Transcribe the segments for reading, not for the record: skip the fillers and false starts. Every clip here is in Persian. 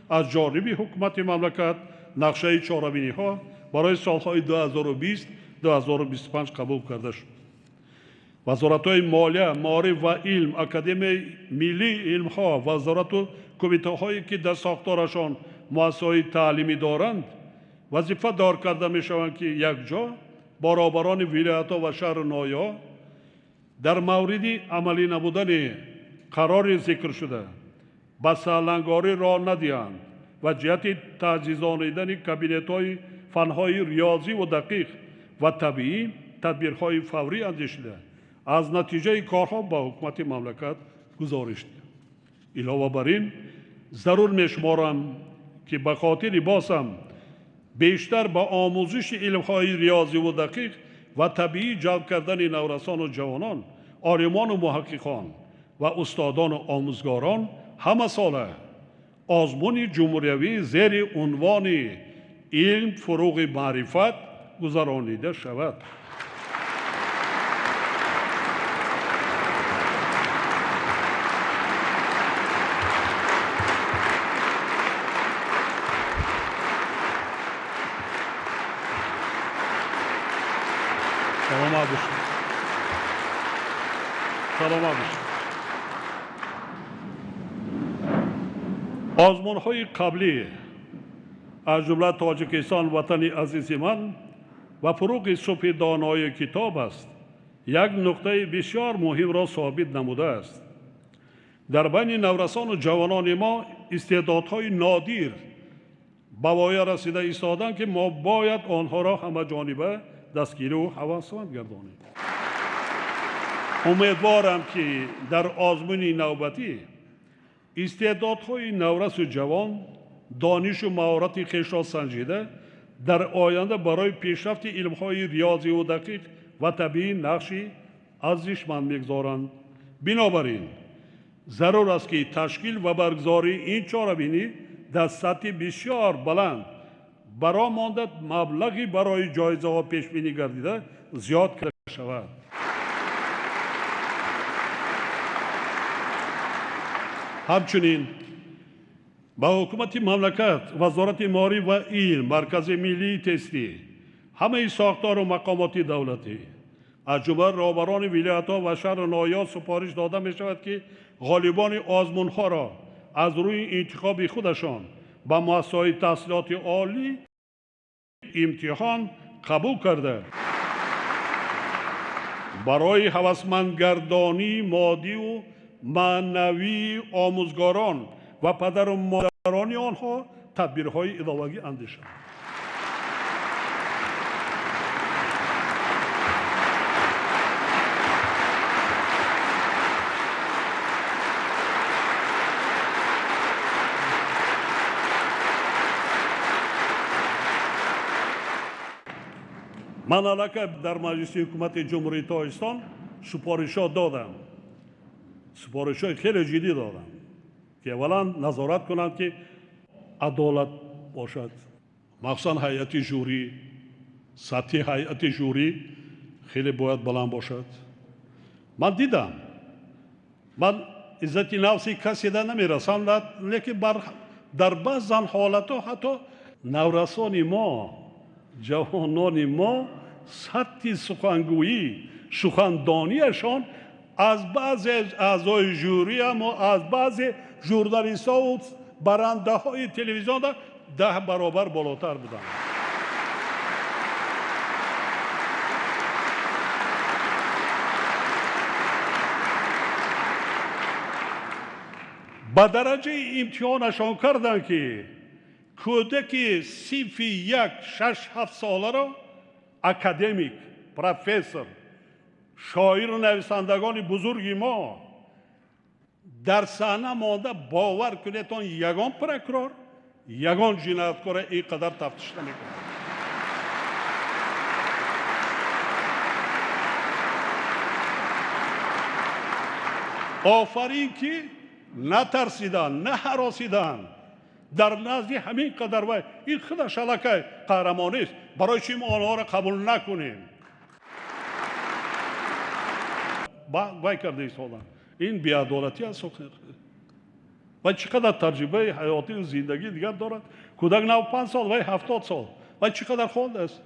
از جانب حکومت مملکت نقشه چاره‌بینی‌ها برای سالهای 2020-2025 قبول کرده شد. وزارت‌های مالیه، معارف و علم، اکادمی ملی علم‌ها، وزارت و کمیته‌هایی که در ساختارشان مؤسسه‌های تعلیمی دارند، وظیفه دار کرده می‌شوند که یکجا برابران ولایت‌ها و شهر نایا در مورد عملی نبودن قرار ذکر شده به سرلنگاری راه ندهند و جهت تعزیزانیدن کابینت‌های فن‌های ریاضی و دقیق و طبیعی تدبیرهای فوری اندیشیده از نتیجه کارها به حکومت مملکت گزارش دهند. علاوه بر این ضرور می‌شمارم که به خاطر بازم بیشتر به آموزش علم‌های ریاضی و دقیق و طبیعی جلب کردن نورسان و جوانان، عالمان و محققان و استادان و آموزگاران همه ساله آزمون جمهوری زیر عنوان علم فروغ معرفت گذرانیده شود. سلامت باشید. آزمون‌های قبلی از جمله تاجیکستان وطن عزیز من و فروغ صبح دانای کتاب است یک نقطه بسیار مهم را ثابت نموده است. در بین نورسان و جوانان ما استعدادهای نادر به وای رسیده ایستادند که ما باید آنها را همه جانبه دستگیری و هوسمند گردانیم. امیدوارم که در آزمون نوبتی استعدادهای نورس و جوان دانش و مهارت خویش را سنجیده در آینده برای پیشرفت علم‌های ریاضی و دقیق و طبیعی نقشی ارزشمند می‌گذارند. بنابراین ضرور است که تشکیل و برگزاری این چاره‌بینی در سطح بسیار بلند برای مانده مبلغی برای جایزه ها پیش بینی گردیده زیاد کرده شود. همچنین به حکومت مملکت، وزارت معارف و علم، مرکز ملی تستی، همه ساختار و مقامات دولتی از جمله رهبران ولایت‌ها و شهر نایا سپارش داده می شود که غالبان آزمون‌ها را از روی انتخاب خودشان به مؤسسه‌های تحصیلات عالی امتحان قبول کرده برای هوسمندگردانی مادی و معنوی آموزگاران و پدر و مادران آنها تدبیرهای اضافی اندیشیدند. من علاقه در مجلس حکومت جمهوری تاجیکستان سپارشات دادم. سپارشات خیلی جدی دادم که اولا نظارت کنند که عدالت باشد. مخصوصا هیئت جوری، سطح هیئت جوری خیلی باید بلند باشد. من دیدم، من عزت نفس کسی در نمیرسم، لیکن در بعض حالت ها حتی نورسان ما، جوانان ما سطح سخنگویی، سخندانیشان از بعض اعضای جوری و از بعض ژورنالیست ها و برنده های تلویزیون 10 برابر بالاتر بودند. به درجه امتحانشان کردند که کودک صنف 1-6-7 ساله را اکادمیک، پروفسور، شاعر و نویسندگان بزرگ ما در صحنه مانده باور کنیدتان یگان پروکورور، یگان جنایتکار اینقدر تفتیش نمی‌کنند. آفرین که نترسیدن، نه هراسیدن. در نزد همین قدر وای این خودش علاقه قهرمانی است. برای چی ما آنها را قبول نکنیم؟ وای کرده ایستادن. این بی‌عدالتی است. و چقدر تجربه حیاتی و زندگی دیگر دارد. کودک 95 سال و 70 سال و چقدر خوانده است.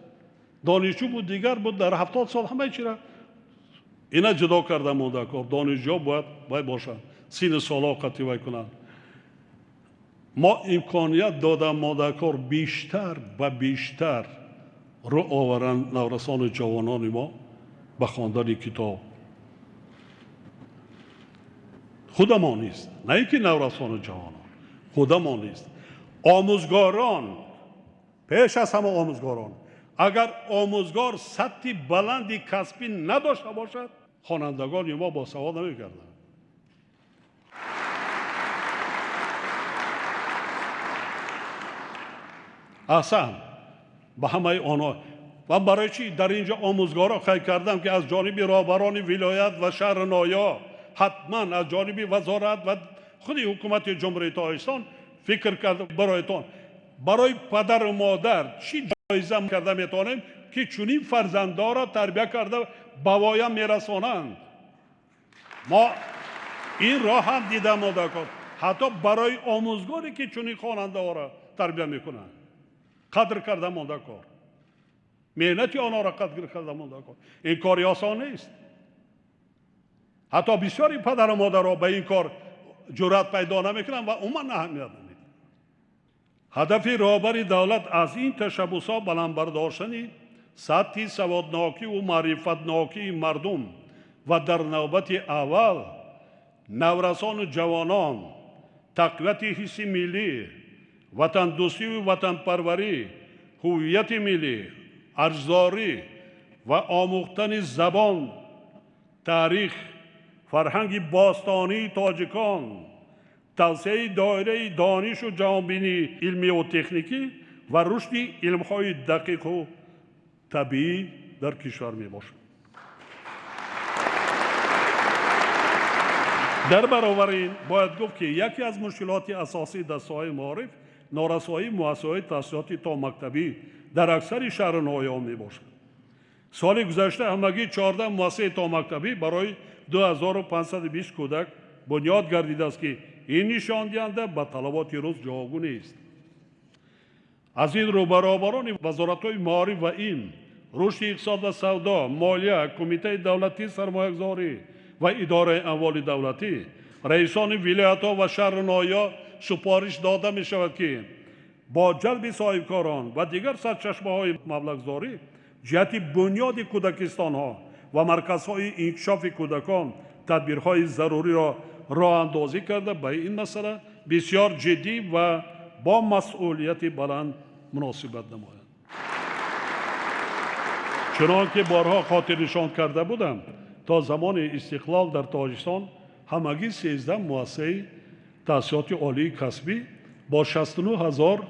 دانشجو بود، دیگر بود، در 70 سال همه چی را اینا جدا کرده مونده کار. دانشجو باید باشند سین سالا قطعی کنند. ما امکانیت دادم مونده کار بیشتر و بیشتر رو آورند نورسان جوانان ما به خواندن کتاب. خودمان نیست، نه اینکه نورسان جوانان، خودمان نیست. آموزگاران، پیش از همه آموزگاران، اگر آموزگار سطح بلندی کسبی نداشته باشد، خوانندگان ما با سواد نمی‌گردند. احسن به همه آنها. و برای چی در اینجا آموزگارا خیلی کردم که از جانب رهبران ولایت و شهر نایا، حتما از جانب وزارت و خود حکومت جمهوری تاجیکستان فکر کرده برایتان، برای پدر و مادر چی جایزه کرده میتونیم که چنین فرزندا را تربیت کرده بوایم میرسانند. ما این راه هم دیده ماده کرد، حتی برای آموزگاری که چنین خواننده ها را تربیت میکنند قدر کرده مانده کار، مهنتی آنها را قدر کرده مانده کار. این کاری آسان نیست. حتی بسیاری پدر و مادر را به این کار جرأت پیدا نمیکنند و عموما اهمیت نمیدن. هدف رهبر دولت از این تشبسات بلند برداشتن سطح سوادناکی و معرفتناکی مردم و در نوبت اول نورسان و جوانان تقویت حس ملی، وطن دوستی و وطن پروری، هویت ملی، ارزداری و آموختن زبان، تاریخ، فرهنگ باستانی تاجیکان، توسعه دایره دانش و جهانبینی علمی و تکنیکی و رشد علم‌های دقیق و طبیعی در کشور می باشد. در برابر این باید گفت که یکی از مشکلات اساسی در ساحه معارف نارسایی مؤسسه‌های تحصیلاتی تا مکتبی در اکثر شهر نایا می باشد. سال گذشته همگی 14 مؤسسه تا مکتبی برای 2520 کودک بنیاد گردیده است که این نشان دهنده به طلبات روز جوابگو نیست. از این رو برابران وزارت‌های معارف و علم، رشد اقتصاد و سودا، مالیه، کمیته دولتی سرمایه‌گذاری و اداره اموال دولتی، رئیسان ولایت‌ها و شهر نایا سپارش داده می شود که با جلب صاحبکاران و دیگر سرچشمه‌های مبلغ‌زاری جهت بنیاد کودکستان‌ها و مرکزهای انکشاف کودکان تدبیرهای ضروری را راه اندازی کرده به این مسئله بسیار جدی و با مسئولیت بلند مناسبت نماید. چنانکه بارها خاطر نشان کرده بودم تا زمان استقلال در تاجیکستان همگی 13 مؤسسه تحصیلات عالی کسبی با 69,000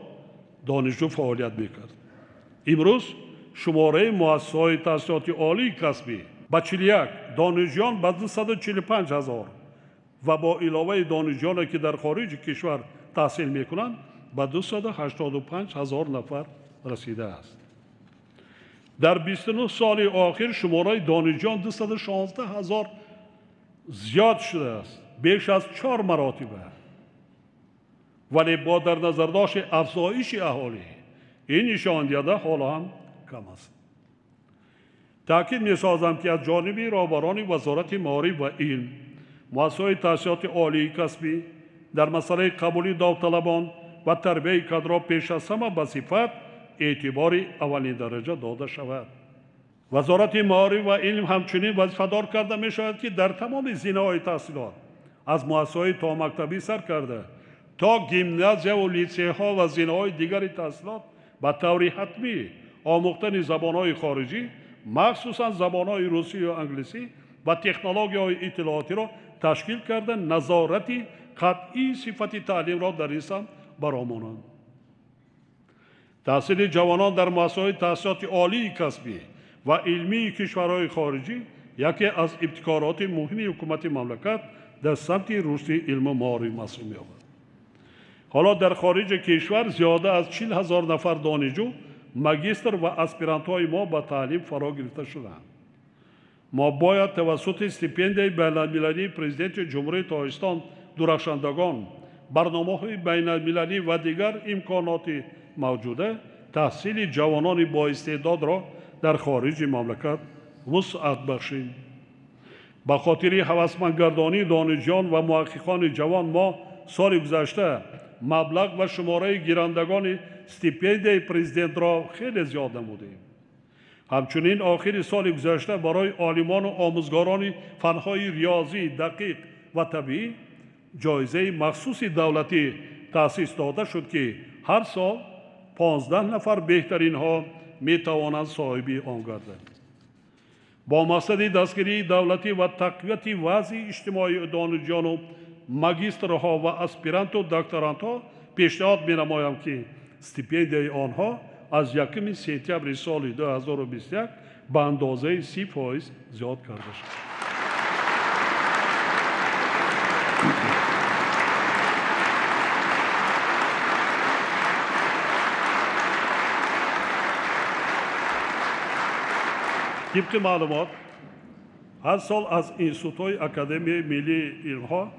دانشجو فعالیت میکرد. امروز شماره مؤسسه‌های تحصیلات عالی کسبی با 41 دانشجویان به 245,000 و با علاوه دانشجویانی که در خارج کشور تحصیل میکنند به 285,000 نفر رسیده است. در 29 سال آخر شماره دانشجویان 216,000 زیاد شده است، بیش از 4 مراتب. ولی با در نظر داشت افزایش اهالی این نشان دهنده حالا هم کم است. تأکید می‌سازم که از جانب رهبران وزارت معارف و علم، مؤسسه‌های تحصیلات عالی کسبی در مسئله قبولی داوطلبان و تربیت کادرها پیش از همه به صفت اعتبار اولین درجه داده شود. وزارت معارف و علم همچنین وظیفه‌دار کرده می‌شود که در تمام زمینه‌های تحصیلات از مؤسسه‌های تا مکتبی سر کرده تا گیمنازیا و لیسه‌ها و زمینه‌های دیگر تحصیلات به طور حتمی آموختن زبان‌های خارجی، مخصوصاً زبان‌های روسی و انگلیسی و تکنولوژی‌های اطلاعاتی را تشکیل کرده نظارت قطعی صفت تعلیم را در این سمت برآورند. تحصیل جوانان در مؤسسه‌های تحصیلات عالی کسبی و علمی کشورهای خارجی یکی از ابتکارات مهم حکومت مملکت در سمت رشد علم و معارف محسوب می‌یابد. حالا در خارج کشور زیاده از 40,000 نفر دانشجو، ماجستر و اسپیرانت‌های ما به تعلیم فرا گرفته شدند. ما باید توسط استیپندیای بین‌المللی پرزیدنت جمهوری تاجیکستان درخشندگان барномаҳои байналмилалӣ ва дигар имконоти мавҷуда таҳсили ҷавонони боистеъдодро дар хориҷи мамлакат вусъат бахшем. ба хотири ҳавасмандгардонии донишҷӯён ва муҳаққиқони ҷавон мо соли гузашта маблағ ва шумораи гирандагони стипендияи президентро хеле зиёд намудем. ҳамчунин охири соли гузашта барои олимону омӯзгорони фанҳои риёзӣ, дақиқ ва табиӣ ҷоизаи махсуси давлатӣ таъсис дода шуд, ки ҳар сол 15 нафар беҳтаринҳо метавонанд соҳиби он гарданд. бо мақсади дастгирии давлатӣ ва тақвияти вазъи иҷтимоии донишҷӯёну магистрҳо ва аспиранту докторантҳо пешниҳод менамоям, ки стипендияи онҳо аз 1 сентябри соли 2021 ба андозаи 30% зиёд карда шуд. طبق معلومات هر سال از انستیتوت‌های اکادمی ملی علم‌ها،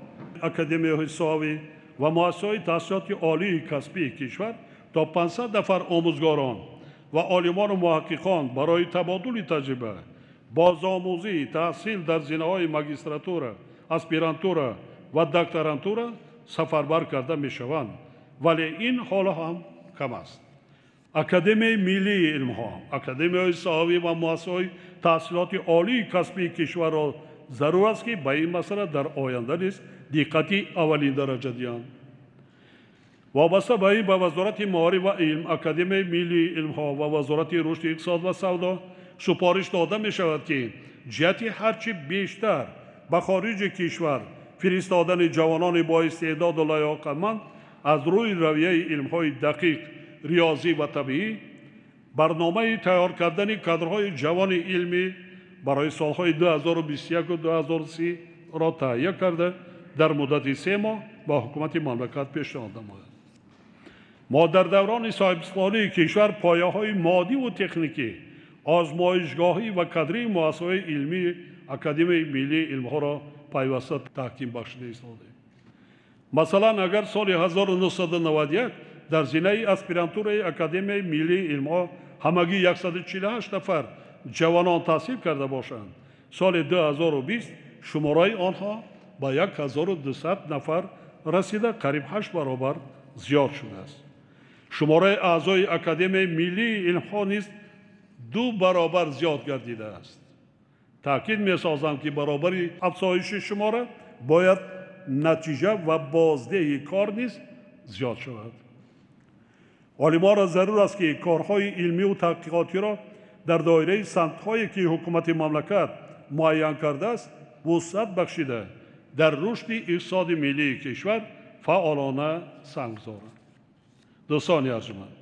اکادمی‌های ساوی و مؤسسه‌های تحصیلات عالی کسبی کشور تا 500 نفر آموزگاران و عالمان و محققان برای تبادل تجربه، بازآموزی، تحصیل در زمینه‌های ماجستراتورا، اسپیرانتورا و دکترانتورا سفربر کرده می‌شوند، ولی این حالا هم کم است. اکادمی ملی علم‌ها، اکادمی‌های ساوی و مؤسسه‌های تحصیلات عالی کسبی کشور را ضرور است که به این مسئله در آینده نیز دقتی اولین درجه دهند. وابسته به این به وزارت معارف و علم، اکادمی ملی علم‌ها و وزارت رشد اقتصاد و سودا سپارش داده می‌شود که جهت هرچی بیشتر به خارج کشور فرستادن جوانان با استعداد و لیاقتمند از روی رویه علم‌های دقیق، ریاضی و طبیعی برنامه تیار کردن کادرهای جوان علمی برای سالهای 2021 و 2030 را تهیه کرده در مدت 3 ماه با حکومت مملکت پیشنهاد نماید. ما در دوران صاحب‌سالی کشور پایه‌های مادی و تکنیکی، آزمایشگاهی و کادری مؤسسه‌های علمی اکادمی ملی علم‌ها را پیوسته تحکیم بخشیده ایستادیم. مثلا اگر سال 1991 در زمینه اسپیرانتورای اکادمی ملی علم‌ها همگی 148 نفر جوانان تحصیل کرده باشند، سال 2020 شماره آنها با 1200 نفر رسیده قریب 8 برابر زیاد شده است. شماره اعضای اکادمی ملی علم‌ها نیز 2 برابر زیاد گردیده است. تأکید می‌سازم که برابری افزایش شماره باید نتیجه و بازده کار نیز زیاد شود. عالمان را ضرور است که کارهای علمی و تحقیقاتی را در دایره سمت‌هایی که حکومت مملکت معین کرده است وسعت بخشیده در رشد اقتصاد ملی کشور فعالانه سهم گذارند. دوستان ارجمند،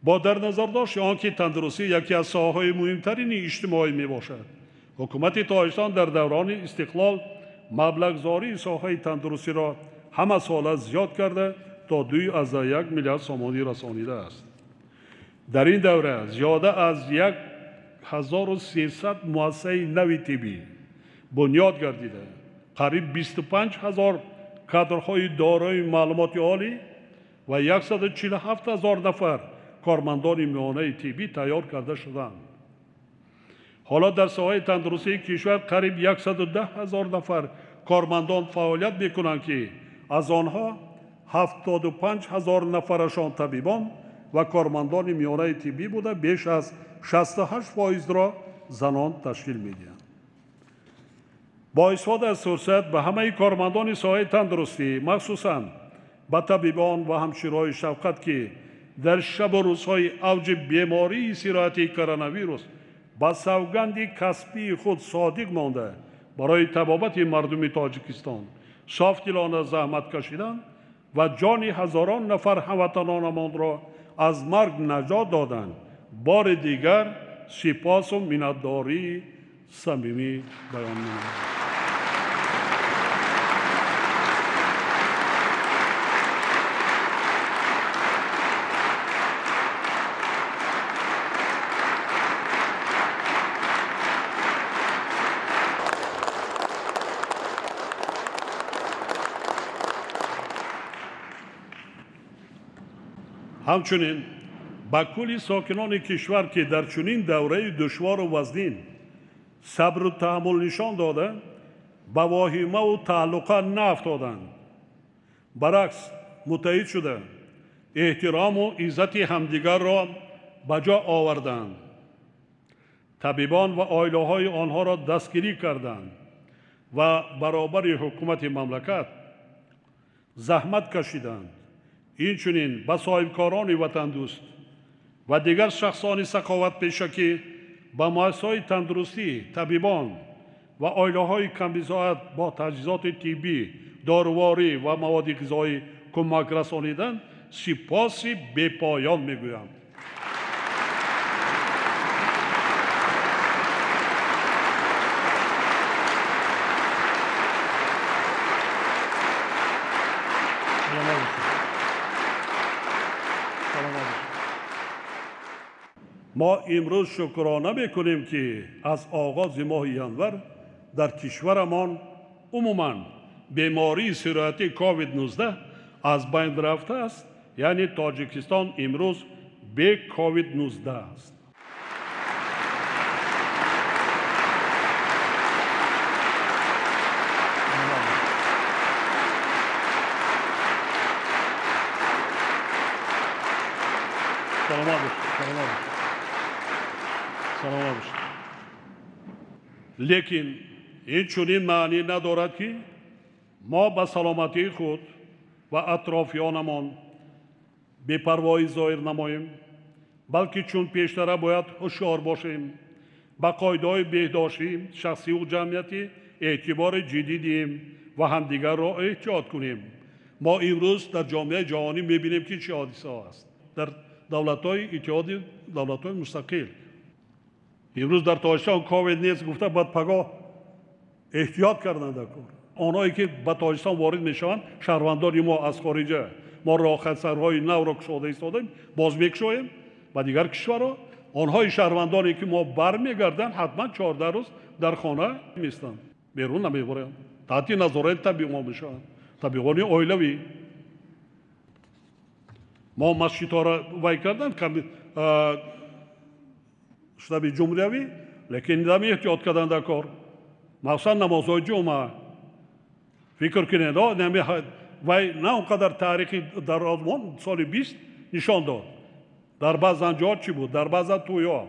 با در نظر داشت آنکه تندرستی یکی از ساحه‌های مهمترین اجتماعی میباشد، حکومت تاجیکستان در دوران استقلال مبلغ‌زاری ساحه تندرستی را همه ساله زیاد کرده تا 2.1 میلیارد سومانی رسانیده است. در این دوره زیاده از 1300 مؤسسه نوی طبی بنیاد گردیده، قریب 25,000 کادرهای دارای معلومات عالی و 147,000 نفر کارمندان میانه طبی تیار کرده شدند. حالا در ساحه تندرستی کشور قریب 110,000 نفر کارمندان فعالیت میکنند که از آنها 75,000 نفرشان طبیبان و کارمندان میانه طبی بوده، بیش از 68% را زنان تشکیل میدهند. با استفاده از فرصت به همه کارمندان ساحه تندرستی، مخصوصاً به طبیبان و همشیرهای شفقت که در شب و روزهای اوج بیماری سرایت کرونا ویروس با سوگند کسبی خود صادق مانده برای طبابت مردم تاجیکستان صافدلانه زحمت کشیدند و جان هزاران نفر هموطنانمان را از مرگ نجات دادند. بار دیگر سپاس و منتداری صمیمی بیان می‌نمایم. ҳамчунин ба кулли сокинони кишвар ки дар чунин давраи душвору вазнин сабру таҳаммул нишон дода ба воҳимаву тааллуқа наафтоданд, баръакс муттаҳид шуда эҳтирому иззати ҳамдигарро ба ҷо оварданд. табибон ва оилаҳои онҳоро дастгирӣ карданд ва баробари ҳукумати мамлакат заҳмат кашиданд. инчунин ба соҳибкорони ватандӯст ва дигар шахсони саховатпеша ки ба муассисаҳои тандурустӣ, табибон ва оилаҳои камбизоат бо таҷҳизоти тиббӣ, доруворӣ ва маводи ғизоӣ кӯмак расониданд, сипоси бепоён мегӯям. мо имрӯз шукрона мекунем ки аз оғози моҳи январ дар кишварамон умуман бемории сироятии COVID-19 аз байн рафтааст, яъне Тоҷикистон имрӯз бе COVID-19 аст. лекин инчунин маънӣ надорад ки мо ба саломатии худ ва атрофиёнамон бепарвоӣ зоҳир намоем, балки чун пештара бояд ҳушёр бошем, ба қоидаҳои беҳдоштӣ шахсиву ҷамъиятӣ эътибори ҷиддӣ диҳем ва ҳамдигарро эҳтиёт кунем. мо имрӯз дар ҷомеаи ҷаҳонӣ мебинем ки чӣ ҳодисаҳо аст. дар давлатҳои иттиҳоди давлатҳои мустақил имрӯз дар Тоҷикистон ковид нест гуфта баъд пагоҳ эҳтиёт карданд дар кор. онҳое ки ба Тоҷикистон ворид мешаванд шаҳрвандони мо аз хориҷа, мо роҳхатсарҳои навро кушода истодем, боз мекушоем ба дигар кишварҳо. онҳои шаҳрвандоне ки мо бармегарданд ҳатман 14 рӯз дар хона меистанд, берун намеборанд, таҳти назорати табиғон мешаванд, табиғони оилавӣ. мо масҷидҳоро вай карданд штаби ҷумҳуриявӣ, лекин нами эҳтиёт карданд дар кор, махсусан намозҳои ҷумъа. фикр кунед, вай на он қадар таърихи дарозмон соли 20 нишон дод. дар баъзан ҷо чӣ буд, дар баъзан тӯйҳо,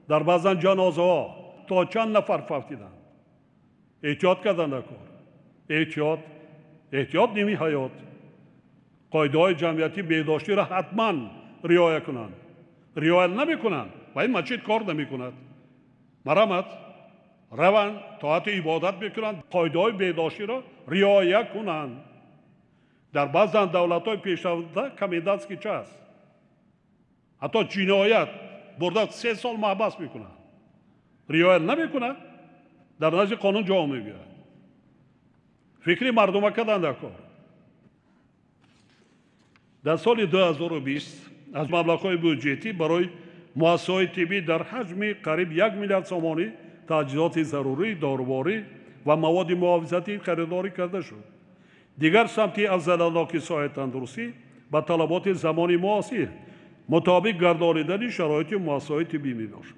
дар баъзан ҷанозаҳо то чанд нафар фавтиданд. эҳтиёт карданд дар кор. эҳтиёт ними ҳаёт. қоидаҳои ҷамъиятӣ беҳдоштиро ҳатман риоя кунанд. риоя намекунанд, вай масҷид кор намекунад. марамат раванд, тоати ибодат мекунанд, қоидаҳои беҳдоштиро риоя кунанд. дар баъзан давлатҳои пешрафта комендантский час, ҳатто ҷиноят бурда 3 сол маҳбас мекунад. риоя намекунад, дар назди қонун ҷо мегӯяд. фикри мардума карданд дар кор. дар соли 2020 аз маблағҳои бюджетӣ барои муассисаҳои тиббӣ дар ҳаҷми қариб 1 миллиард сомонӣ таҷҳизоти зарурӣ, доруворӣ ва маводи муҳофизатӣ харидорӣ карда шуд. дигар самти афзаланоки соҳаи тандурустӣ ба талаботи замони муосир мутобиқ гардонидани шароити муассисаҳои тиббӣ мебошад.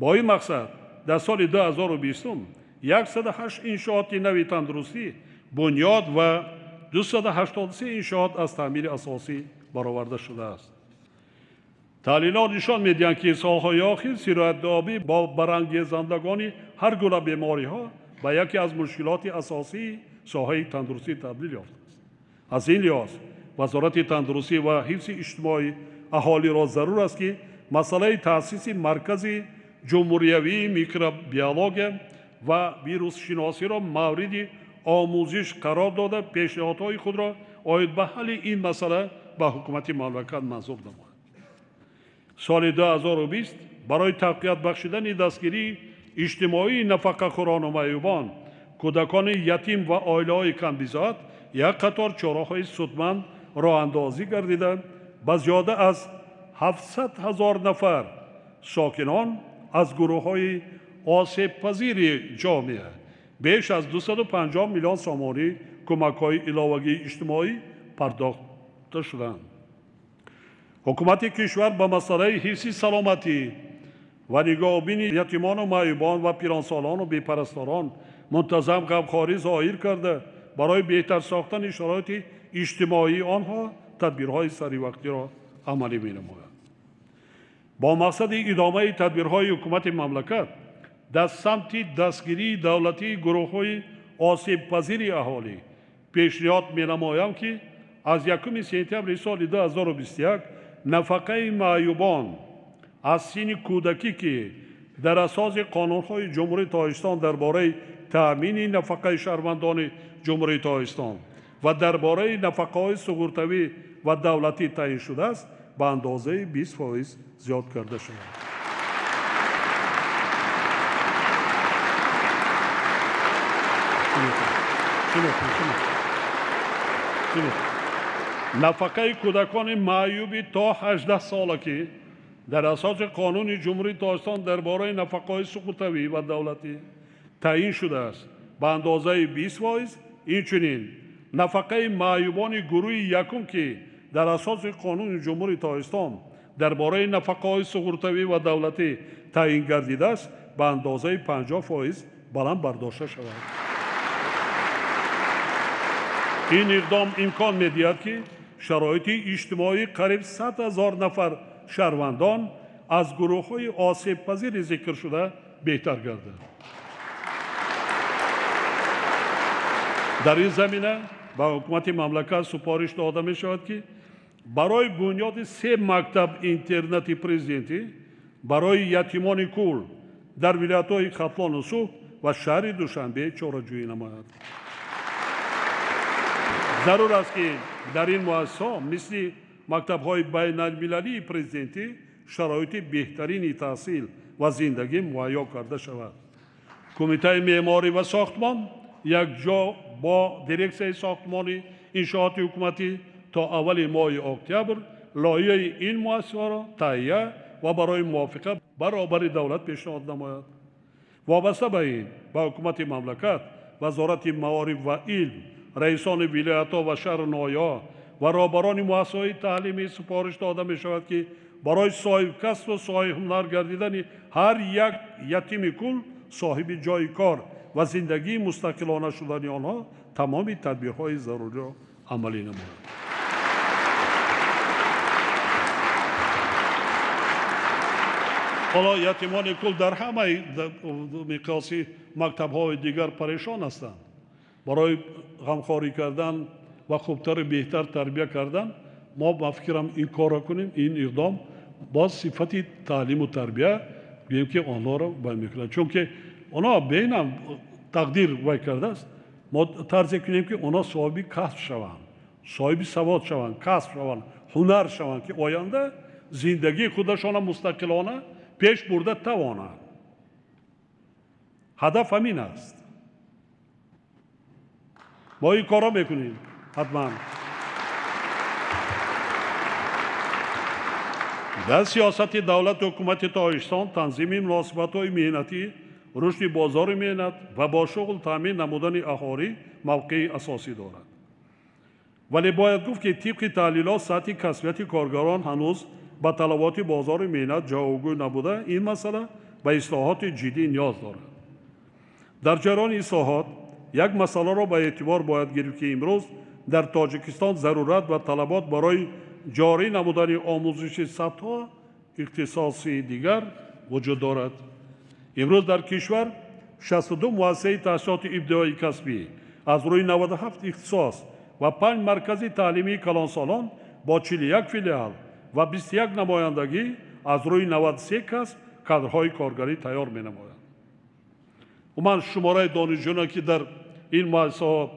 бо ин мақсад дар соли 2020 108 иншооти нави тандурустӣ бунёд ва 283 иншоот аз таъмири асосӣ бароварда шудааст. таҳлилот нишон медиҳанд ки солҳои охир сироятёбӣ бо барангезандагони ҳар гуна бемориҳо ба яке аз мушкилоти асосии соҳаи тандурустӣ табдил ёфтааст. аз ин лиҳоз вазорати тандурустӣ ва ҳифзи иҷтимоӣ аҳолиро зарур аст ки масъалаи таъсиси маркази ҷумҳуриявии микробиология ва вируссиносиро мавриди омӯзиш қарор дода пешниҳодҳои худро оид ба ҳалли ин масъала ба ҳукумати мамлакат манзур намояд. соли 2020 барои тавқият бахшидани дастгирии иҷтимоии нафақахӯрону маъюбон, кӯдакони ятим ва оилаҳои камбизоат як қатор чораҳои судманд роҳандозӣ гардида ба зиёда аз 700 000 нафар сокинон аз гурӯҳҳои осебпазири ҷомеа беш аз 250 миллион сомонӣ кӯмакҳои иловагии иҷтимоӣ пардохта шуданд. ҳукумати кишвар ба масъалаи ҳифзи саломатӣ ва нигоҳубини ятимону маъюбон ва пиронсолону бепарасторон мунтазам ғамхорӣ зоҳир карда, барои беҳтар сохтани шароити иҷтимоии онҳо тадбирҳои саривақтиро амалӣ менамояд. бо мақсади идомаи тадбирҳои ҳукумати мамлакат дар самти дастгирии давлатии гурӯҳҳои осебпазири аҳолӣ пешниҳод менамоям, ки аз 1 сентябри соли 2021 нафақаи маъюбон аз синни кӯдакӣ, ки дар асоси қонунҳои ҷумҳурии Тоҷикистон дар бораи таъмини нафақаи шаҳрвандони ҷумҳурии Тоҷикистон ва дар бораи нафақаҳои суғуртавӣ ва давлатӣ таъин шудааст, ба андозаи 20% зиёд карда шуд. нафақаи кӯдакони маъюби то 18 сола, ки дар асоси қонуни ҷумҳурии Тоҷикистон дар бораи нафақаҳои суғуртавӣ ва давлатӣ таъин шудааст, ба андозаи 20%. инчунин нафақаи маъюбони гурӯҳи якум, ки дар асоси қонуни ҷумҳурии Тоҷикистон дар бораи нафақаҳои суғуртавӣ ва давлатӣ таъин гардидааст, ба андозаи 50% баланд бардошта шавад. ин иқдом имкон медиҳад, ки шароити иҷтимоии қариб 100 000 нафар шаҳрвандон аз гурӯҳҳои осебпазири зикршуда беҳтар гардад. дар ин замина ба ҳукумати мамлакат супориш дода мешавад, ки барои бунёди 3 мактаб интернати Президенти барои ятимони кул дар вилоятҳои Хатлону Суҳ ва шаҳри Душанбе чораҷӯӣ намояд. зарур аст, ки дар ин муассисаҳо мисли мактабҳои байналмилалии Президенти шароити беҳтарини таҳсил ва зиндагӣ муҳайё карда шавад. кумитаи меъморӣ ва сохтмон якҷо бо дирексияи сохтмони иншооти ҳукуматӣ то аввали моҳи октябр лоиҳаи ин муассисаҳоро таҳия ва барои мувофиқат баробари давлат пешниҳод намояд. вобаста ба ин ба ҳукумати мамлакат, вазорати маориф ва илм, раисони вилоятҳо ва шаҳру ноҳияҳо ва роҳбарони муассисаҳои таълимӣ супориш дода мешавад, ки барои соҳибкасбу соҳибҳунар гардидани ҳар як ятими кул соҳиби ҷойи кор ва зиндагии мустақилона шудани онҳо тамоми тадбирҳои заруриро амалӣ намояд. ҳоло ятимони кул дар ҳамаи миқёси мактабҳои дигар парешон ҳастанд. барои ғамхорӣ кардан ва хубтару беҳтар тарбия кардан мо ба фикрам ин корро кунем. ин иқдом боз сифати таълиму тарбия бием, ки онҳоро бай мекунад, чунки онҳо бейнам тақдир вай кардааст. мо тарзе кунем, ки онҳо соҳиби касб шаванд, соҳиби савод шаванд, касб шаванд, ҳунар шаванд, ки оянда зиндагии худашона мустақилона пеш бурда тавонанд. ҳадаф ҳамин аст. мо ин корро мекунем ҳатман. дар сиёсати давлату ҳукумати Тоҷикистон танзими муносибатҳои меҳнатӣ, рушди бозори меҳнат ва бо шуғл таъмин намудани аҳолӣ мавқеи асосӣ дорад. вале бояд гуфт, ки тибқи таҳлилот сатҳи касбияти коргарон ҳанӯз ба талаботи бозори меҳнат ҷавобгӯ набуда, ин масъала ба ислоҳоти ҷиддӣ ниёз дорад. дар ҷараёни ислоҳот як масъаларо ба эътибор бояд гирифт, ки имрӯз дар Тоҷикистон зарурат ва талабот барои ҷорӣ намудани омӯзиши сатҳҳо ихтисоси дигар вуҷуд дорад. имрӯз дар кишвар 62 муассисаи таҳсилоти ибтидоии касбӣ аз рӯи 97 ихтисос ва 5 маркази таълимии калонсолон бо 41 филиал ва 21 намояндагӣ аз рӯи 93 касб кадрҳои коргарӣ тайёр менамоянд. уман шумораи донишҷӯёне, ки дар ин муассисаҳо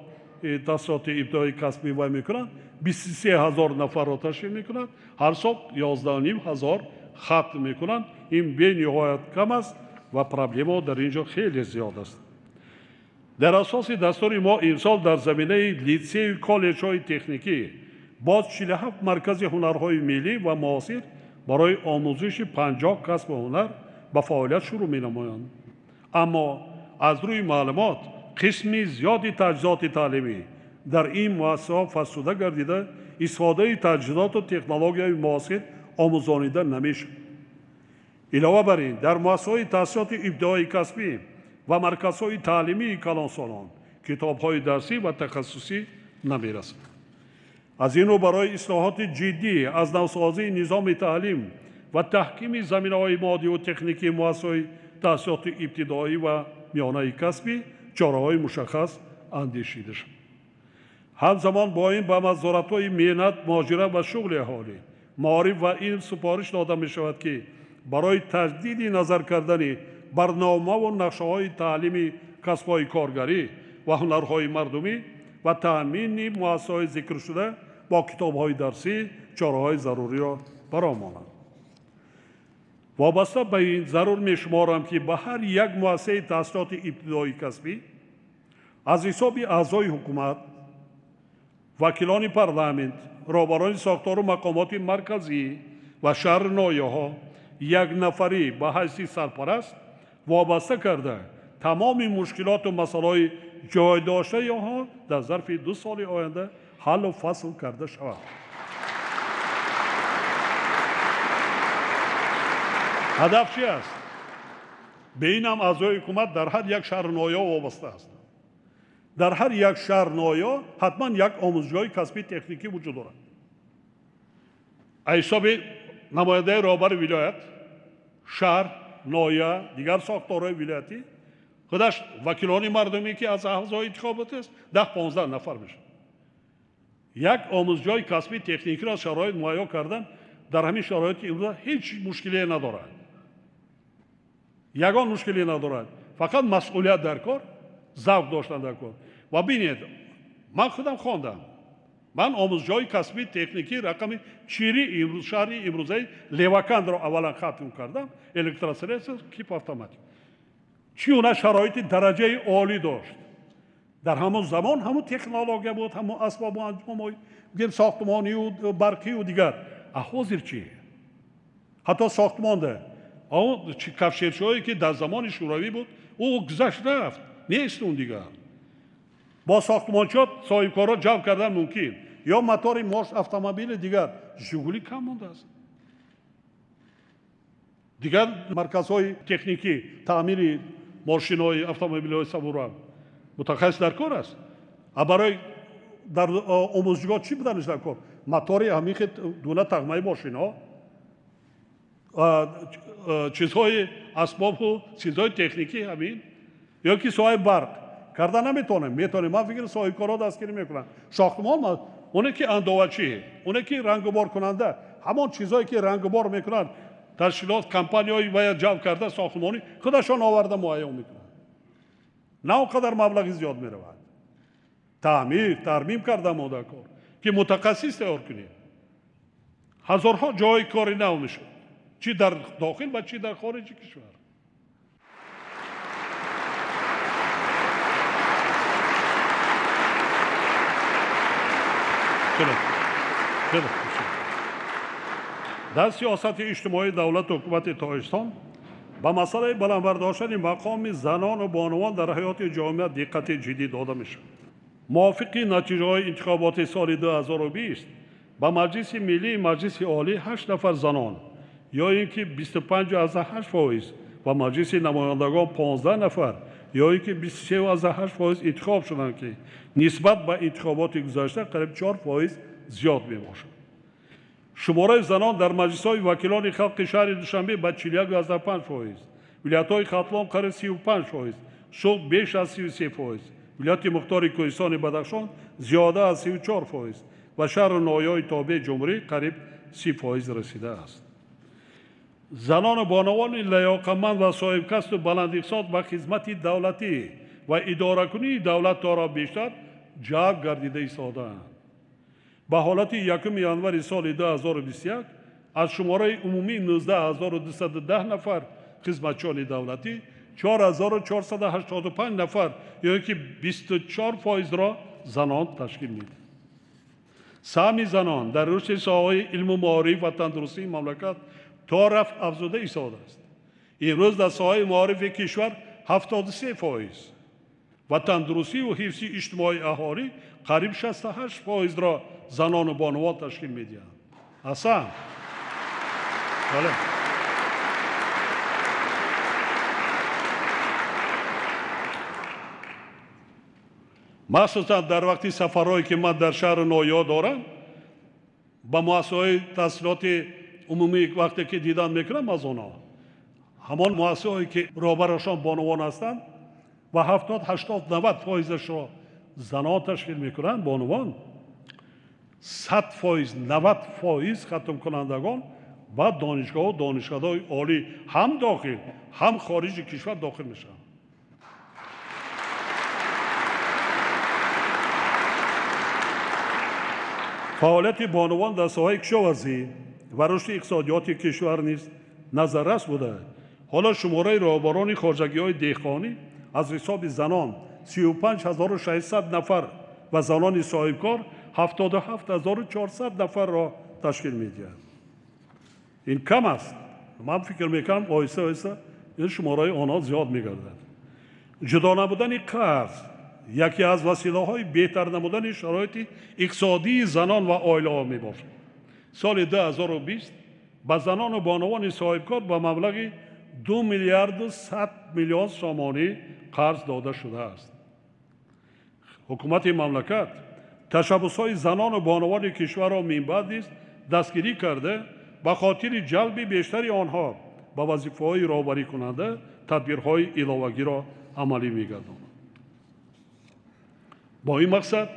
таҳсилоти ибтидоии касбӣ вай мекунанд 23 000 нафарро ташкил мекунад. ҳар сол 11 500 хатм мекунанд. ин бениҳоят кам аст ва проблема дар ин ҷо хеле зиёд аст. дар асоси дастури мо имсол дар заминаи литсею коллеҷҳои техникӣ боз 47 маркази ҳунарҳои миллӣ ва муосир барои омӯзиши 50 касбу ҳунар ба фаъолият шурӯъ менамоянд. аммо аз рӯи маълумот қисми зиёди таҷҳизоти таълимӣ дар ин муассисаҳо фарсуда гардида, истифодаи таҷҳизоту технологияи муосир آموزانیده نمیشد. علاوه بر این در مؤسسه‌های تحصیلات ابتدایی کسبی و مرکزهای تعلیمی کلانسالان کتاب‌های درسی و تخصصی نمی‌رسد. از این رو برای اصلاحات جدی از نوسازی نظام تعلیم و تحکیم زمینه‌های مادی و تکنیکی مؤسسه‌های تحصیلات ابتدایی و میانه کسبی چاره‌های مشخص اندیشیده شد. همزمان با این به وزارت‌های مهنت، مهاجرت و شغل اهالی، معارف و علم سپارش داده می‌شود که برای تجدید نظر کردن برنامه و نقشه‌های تعلیمی کسب‌های کارگری و هنرهای مردمی و تأمین مؤسسه‌های ذکر شده با کتاب‌های درسی چاره‌های ضروری را برآورد. وابسته به این ضرور می‌شمارم که به هر یک مؤسسه تحصیلات ابتدایی کسبی از حساب اعضای حکومت، وکیلان پارلمانت، رهبران ساختار و مقامات مرکزی و شهر نایه‌ها یک نفری به حیث سرپرست وابسته کرده تمام مشکلات و مسائل جای داشته آنها در ظرف 2 سال آینده حل و فصل کرده شود. هدف چی است؟ به این هم اعضای حکومت در هر یک شهر نایه وابسته است. در هر یک شهر نایه حتما یک آموزشگاه کسبی تکنیکی وجود دارد. حساب نماینده رهبر ولایت، شهر، نایه، دیگر ساختارهای ولایتی خودش وکیلان مردمی که از اعضای انتخابات است 10-15 نفر میشه. یک آموزشگاه کسبی تکنیکی را شرایط مهیا کردن در همین شرایط امروز هیچ مشکلی ندارد. یگان مشکلی ندارد. فقط مسئولیت در کار، ذوق داشتن در کار. و ببینید من خودم خواندم. من آموزشگاه کسبی تکنیکی رقم 4 امروز شهری امروزی لیوکند را اولا ختم کردم، الکتروسرس کیپ اتوماتیک. چی اون شرایط درجه عالی داشت. در همون زمان همون تکنولوژی بود، همون اسباب و انجام ساختمانی و برقی و دیگر. حاضر چی؟ حتی ساختمان ده. اون کفشیرشایی که در زمان شوروی بود، او گذشت رفت. نیست اون دیگر. با ساختمانچات صاحبکارا جلب کردن ممکن. یا موتور مارش اتومبیل دیگر ژگولی کم مونده است. دیگر مرکزهای تکنیکی تعمیر ماشین‌های اتومبیل‌های سبوران متخصص در کار است. برای در آموزشگاه چی بودنش در کار؟ موتور همیخ دونه تقمه ماشین‌ها، چیزهای اسباب و چیزهای تکنیکی همین، یا که صاحب برق کردن نمیتونه. من فکر صاحبکارا دستگیری میکنن. ساختمان اونه که اندوچی، اونه که رنگبار کننده، همون چیزایی که رنگبار میکنن تشکیلات کمپانیایی باید جلب کرده ساختمانی خودشان آورده مهیا میکنن. نه اونقدر مبلغ زیاد میرود. ترمیم کرده ماده کار که متخصص تیار کنیم. هزارها جای کاری نو میشه، چی در داخل و چی در خارج کشور. در سیاست اجتماعی دولت و حکومت تاجیکستان به مسئله بلندبرداشتن مقام زنان و بانوان در حیات جامعه دقت جدی داده میشد. موافق نتیجه های انتخابات سال 2020 به مجلس ملی، مجلس عالی 8 نفر زنان یا اینکه 25.8% و مجلس نمایندگان 15 نفر یا اینکه 23.8% انتخاب شدند که نسبت به انتخابات گذشته قریب 4% زیاد میباشد. شماره زنان در مجلس‌های وکیلان خلق شهر دوشنبه به 41.5%، ولایت‌های ختلان قریب 35%، شغل بیش از 33%، ولایت مختار کوهستان بدخشان زیاده از 34% و شهر نایای تابع جمهوری قریب 30% رسیده است. زنان بانوان لیاقتمند و صاحب کسب و بلند اقتصاد و خدمت دولتی و اداره‌کنی دولت را بیشتر جلب گردیده ایستادند. به حالت 1 ژانویه سال 2021 از شماره عمومی 19,210 نفر خدمتچیان دولتی 4,485 نفر یعنی که 24% را زنان تشکیل می‌دهند. سهم زنان در رشد ساحه‌های علم و معارف و تندرستی مملکت تا رفع افزوده ایستاده است. امروز در ساحه معارف کشور 73% و تندرستی و حفظ اجتماعی اهالی قریب 68% را زنان و بانوان تشکیل می‌دهند. اصلا بله. مخصوصا در وقتی سفرهایی که من در شهر نویا دارم با مؤسسه‌های تحصیلات عمومی وقتی که دیدن میکنم از آنها همان مؤسسه‌هایی که رهبرشان بانوان هستند و 70 80 90 فایزش را زنان تشکیل میکنند، بانوان 100% 90% ختم کنندگان و دانشگاه و دانشکده‌های عالی هم داخل هم خارج کشور داخل میشن. فعالیت بانوان در ساحه کشاورزی و رشد اقتصادیاتی کشور نیز نظررس بوده. حالا شماره رهبران خواجگی‌های دهقانی از حساب زنان 35600 نفر و زنان صاحبکار 77400 نفر را تشکیل می‌دهد. این کم است. من فکر می‌کنم آهسته آهسته این شماره آنها زیاد می‌گردد. جدا نبودن قرض یکی از وسیله‌های بهتر نمودن شرایط اقتصادی زنان و عائله‌ها می‌باشد. سال 2020 به زنان و بانوان صاحبکار به مبلغ 2 میلیارد 100 میلیون سامانی قرض داده شده است. حکومت مملکت تشبس‌های زنان و بانوان کشور را من بعد نیز دستگیری کرده به خاطر جلب بیشتر آنها به وظیفه‌های راهبری کننده تدبیرهای علاوه‌ای را عملی می‌گرداند. با این مقصد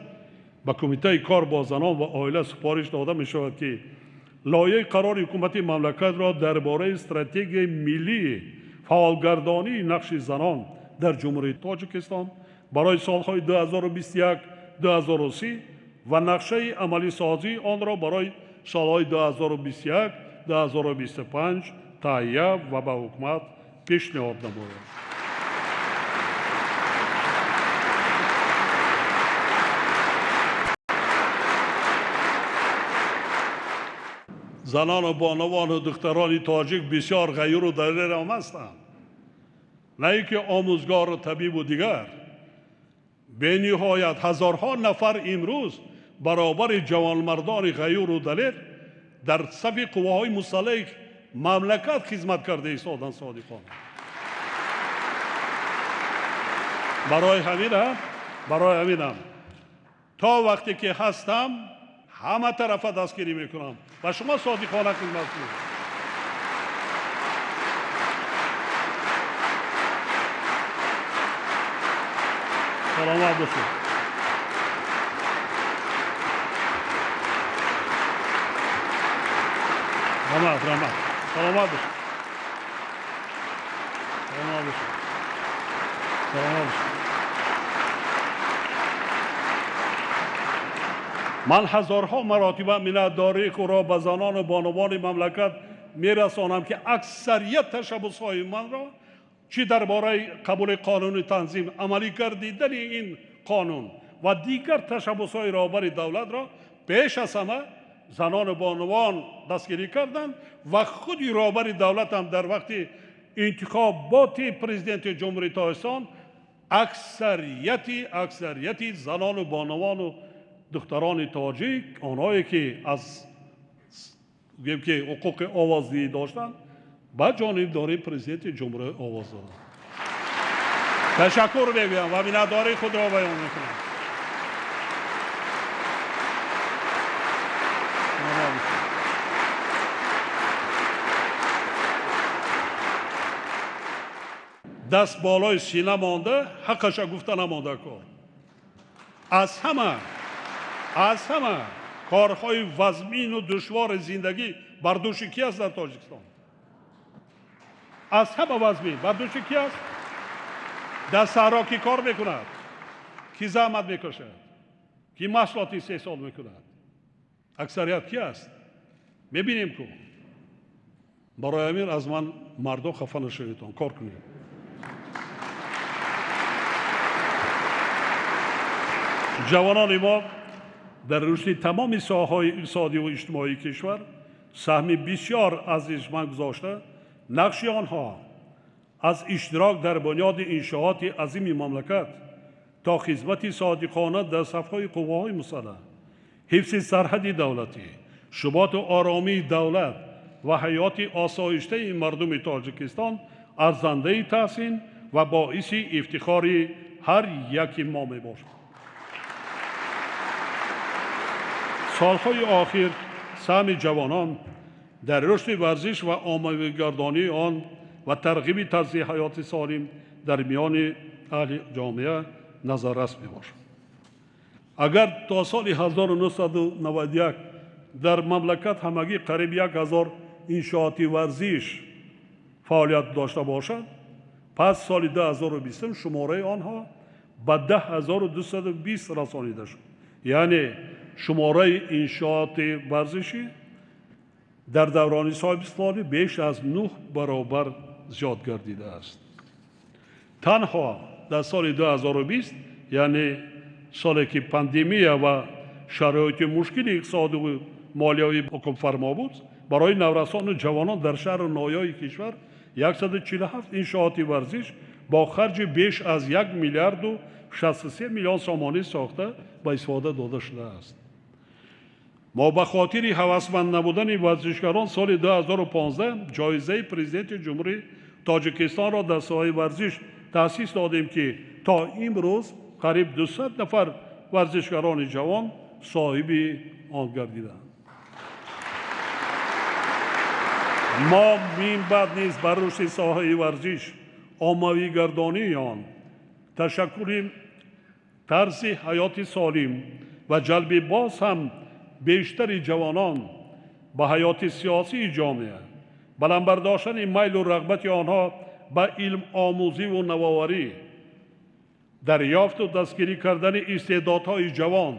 به کمیته کار با زنان و عائله سفارش داده می شود که لایحه قرار حکومت مملکت را درباره استراتژی ملی فعالگردانی نقش زنان در جمهوری تاجیکستان برای سالهای 2021 2030 و نقشه عملی سازی آن را برای سالهای 2021 2025 تهیه و به حکومت پیشنهاد نماید. زنان و بانوان و دختران تاجیک بسیار غیر و دلیر هستند، نه اینکه آموزگار و طبیب و دیگر. به نهایت هزارها نفر امروز برابر جوانمردان غیر و دلیر در صف قواهای مسلح مملکت خدمت کرده ایستادند صادقانه. برای همینم تا وقتی که هستم همه طرف دستگیری میکنم و شما صادقانه خدمت کنید. سلامت باشید. رحمت سلامت باشید. سلامت باشید. من هزارها مراتب منتداری خود را به زنان و بانوان مملکت میرسانم که اکثریت تشبس‌های من را چی درباره قبول قانون تنظیم عملی گردیدن این قانون و دیگر تشبس‌های رهبر دولت را پیش از همه زنان و بانوان دستگیری کردند و خود رهبر دولت هم در وقت انتخابات پرزیدنت جمهوری تاجیکستان اکثریت زنان و بانوان و دختران تاجیک، آنهایی که از حقوق آوازدهی داشتند به جانبداری پرزیدنت جمهوری آواز دادند. تشکر میگویم و منتداری خود را بیان میکنم. دست بالای سینه مانده، حقش گفته نمانده کار. از همه کارهای وزمین و دشوار زندگی بر دوش کی است در تاجیکستان؟ از همه وزمین بر دوش کی است؟ در صحرا کی کار میکند؟ کی زحمت میکشد؟ کی محصولات استحصال میکند؟ اکثریت کی است؟ میبینیم که برای امیر از من مردم خفه نشویدتان کار کنید. جوانان ما در رشد تمام ساحه‌های اقتصادی و اجتماعی کشور سهم بسیار ارزشمند گذاشته. نقش آنها از اشتراک در بنیاد انشاءات عظیم مملکت تا خدمت صادقانه در صف‌های قواهای مسلح، حفظ سرحد دولتی، ثبات و آرامی دولت و حیات آسایشته مردم تاجیکستان ارزنده تحسین و باعث افتخار هر یک ما می باشد. سالهای آخر سهم جوانان در رشد ورزش و عامه‌گردانی آن و ترغیب طرز حیات سالم در میان اهل جامعه نظررس می باشد. اگر تا سال 1991 در مملکت همگی قریب 1000 انشاءات ورزش فعالیت داشته باشد، پس سال 2020 شماره آنها به 10220 رسانیده شد. یعنی شماره انشاءات ورزشی در دوران صاحب سالی بیش از 9 برابر زیاد گردیده است. تنها در سال 2020 یعنی سالی که پاندمی و شرایط مشکل اقتصادی و مالیاتی حکم فرما بود، برای نورسان و جوانان در شهر نایای کشور 147 انشاءات ورزش با خرج بیش از 1 میلیارد و 63 میلیون سامانی ساخته به استفاده داده شده است. ما به خاطر هوسمند نبودن ورزشکاران سال 2015 جایزه پرزیدنت جمهوری تاجیکستان را در ساحه ورزش تأسیس دادیم که تا امروز قریب 200 نفر ورزشکاران جوان صاحب آن گردیدند. ما من بعد نیز بر رشد ساحه ورزش، عامه‌ای گردانی آن، تشکر طرز حیات سالم و جلب باز هم بیشتر جوانان به حیات سیاسی جامعه، بلند برداشتن میل و رغبت آنها به علم آموزی و نوآوری، دریافت و دستگیری کردن استعدادهای جوان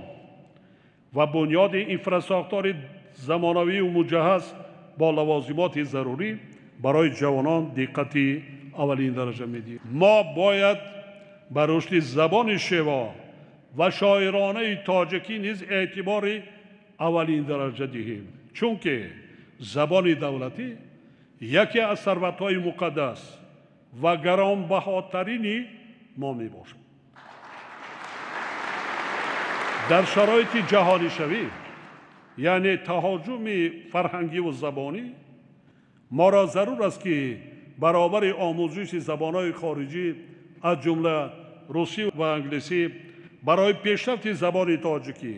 و بنیاد انفراستراکچور زمانوی و مجهز با لوازمات ضروری برای جوانان دقت اولین درجه میدیم. ما باید بر رشد زبان شیوا و شاعرانه تاجیکی نیز اعتبار اولین درجه دهیم، چون که زبان دولتی یکی از ثروت‌های مقدس و گرانبهاترین ما می باشد. در شرایط جهانی شوی یعنی تهاجم فرهنگی و زبانی، ما را ضرور است که برابر آموزش زبان‌های خارجی از جمله روسی و انگلیسی برای پیشرفت زبان تاجیکی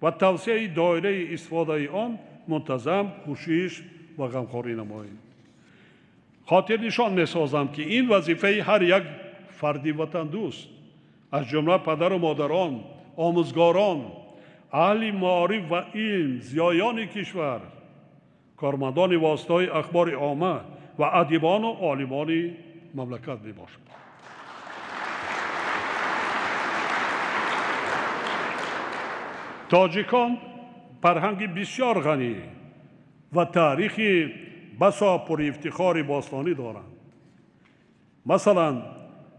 و توسعه دایره استفاده آن منتظم کوشش و غمخواری نماییم. خاطر نشان می‌سازم که این وظیفه هر یک فردی وطن دوست از جمله پدر و مادران، آموزگاران، اهل معارف و علم، زیایان کشور، کارمندان واسطه‌های اخبار عامه و ادیبان و عالمان مملکت میباشد. تاجیکان فرهنگ بسیار غنی و تاریخی بسا پر افتخار باستانی دارند. مثلا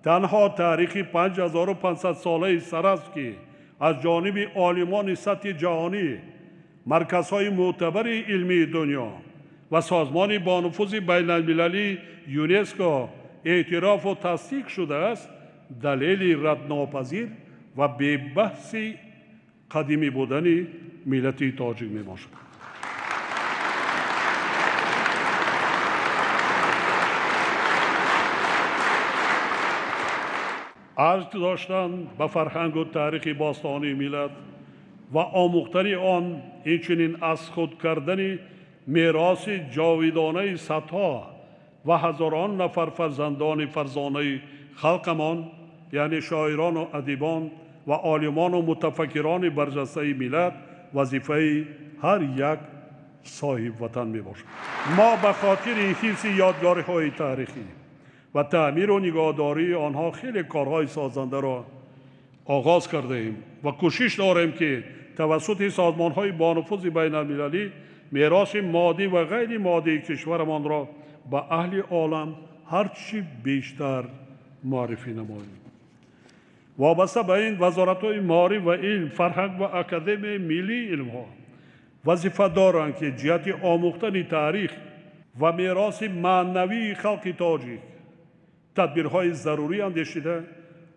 تنها تاریخ 5500 ساله سر است که از جانب عالمان سطح جهانی، مرکزهای معتبر علمی دنیا و سازمان با نفوذ بین المللی یونسکو اعتراف و تصدیق شده است. دلیل ردناپذیر و بی بحث قدیمی بودن ملت تاجیک می باشد. عرض داشتن به فرهنگ و تاریخ باستانی ملت و آموختن آن، اینچنین از خود کردن میراث جاویدانه صدها و هزاران نفر فرزندان فرزانه خلقمان، یعنی شاعران و ادیبان و عالمان و متفکران برجسته ملت، وظیفه هر یک صاحب وطن می باشد. ما به خاطر حفظ یادگاری‌های تاریخی و تعمیر و نگهداری آنها خیلی کارهای سازنده را آغاز کرده ایم و کوشش داریم که توسط سازمان‌های با نفوذ بین المللی میراث مادی و غیر مادی کشورمان را به اهل عالم هرچی بیشتر معرفی نماییم. وابسته به این وزارت‌های معارف و علم، فرهنگ و اکادمی ملی علم‌ها وظیفه دارند که جهت آموختن تاریخ و میراث معنوی خلق تاجیک تدبیرهای ضروری اندیشیده،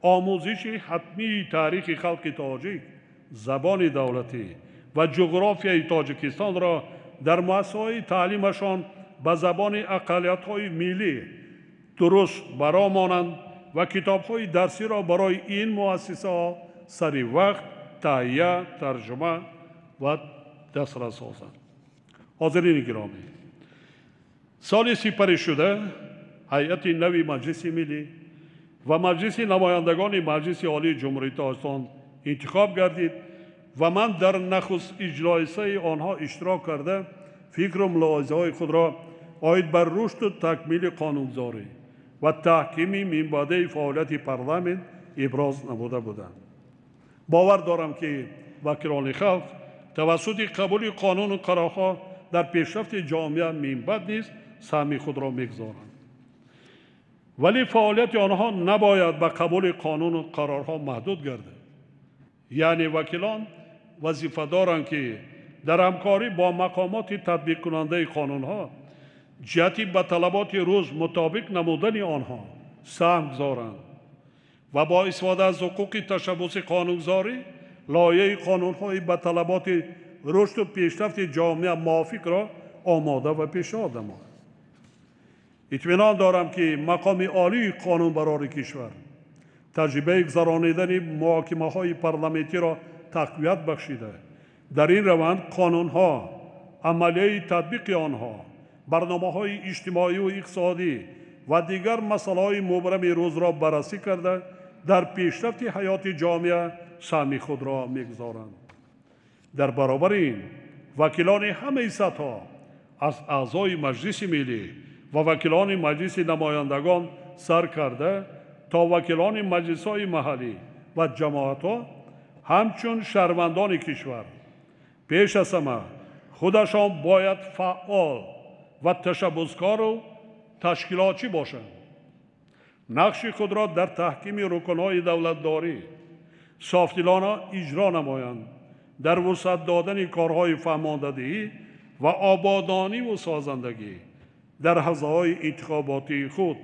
آموزش حتمی تاریخ خلق تاجیک، زبان دولتی و جغرافیای تاجیکستان را در مؤسسه‌های تعلیمشان به زبان اقلیت‌های ملی درست برآمانند و کتاب‌های درسی را برای این مؤسسه‌ها سری وقت تهیه، ترجمه و دسترس سازند. حاضرین گرامی، سال سپری شده هیئت نوی مجلس ملی و مجلس نمایندگان مجلس عالی جمهوری تاجیکستان انتخاب گردید و من در نخست اجلاسه آنها اشتراک کرده فکر و ملاحظه‌های خود را عاید بر رشد و تکمیل قانونگذاری و تحکیم منبعد فعالیت پارلمان ابراز نموده بودند. باور دارم که وکیلان خلق توسط قبول قانون و قرارها در پیشرفت جامعه منبعد نیز سهم خود را می‌گذارند. ولی فعالیت آنها نباید به قبول قانون و قرارها محدود گردد. یعنی وکیلان وظیفه دارند که در همکاری با مقامات تطبیق کننده قانونها جهتی به طلبات روز مطابق نمودن آنها سهم گذارند و با استفاده از حقوق تشبث قانونگذاری لایحه قانون‌های به طلبات رشد و پیشرفت جامعه موافق را آماده و پیشنهاد نمایند. اطمینان دارم که مقام عالی قانونبران کشور تجربه گذرانیدن محاکمه‌های پارلمانتی را تقویت بخشیده در این روند قانون‌ها، عملیه تطبیق آنها، برنامه‌های اجتماعی و اقتصادی و دیگر مسائل مبرم روز را بررسی کرده در پیشرفت حیات جامعه سهم خود را می‌گذارند. در برابر این وکیلان همه سطح‌ها از اعضای مجلس ملی و وکیلان مجلس نمایندگان سر کرده تا وکیلان مجلس‌های محلی و جماعت‌ها همچون شهروندان کشور پیش از همه خودشان باید فعال و تشبثکار و تشکیلاتچی باشند. نقش خود را در تحکیم رکن‌های دولتداری صافدلانه اجرا نمایند. در وسعت دادن کارهای فرماندهی و آبادانی و سازندگی در حوزه‌های انتخاباتی خود